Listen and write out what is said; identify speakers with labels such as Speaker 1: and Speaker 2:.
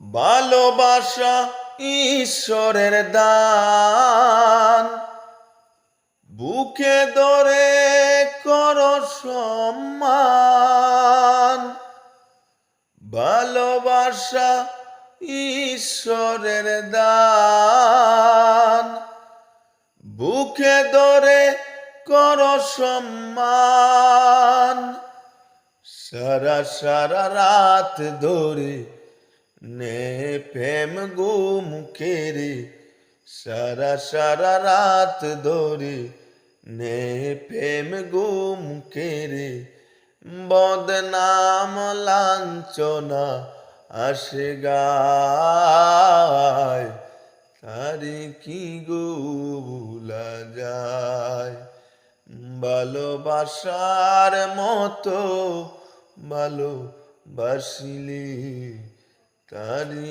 Speaker 1: ভালোবাসা ঈশ্বরের দান, বুকে ধরে করো সম্মান। ভালোবাসা ঈশ্বরের দান, বুকে ধরে করো সম্মান। সারা সারা রাত ধরে নে প্রেম গো মুখেরে, সারা সারা রাত ধরে নে প্রেম গো মুখেরে। বদনাম লাঞ্ছনা আসে গায়, তারে কি গো ভুলা যায়। ভালোবাসার মতো ভালোবাসিলে তারে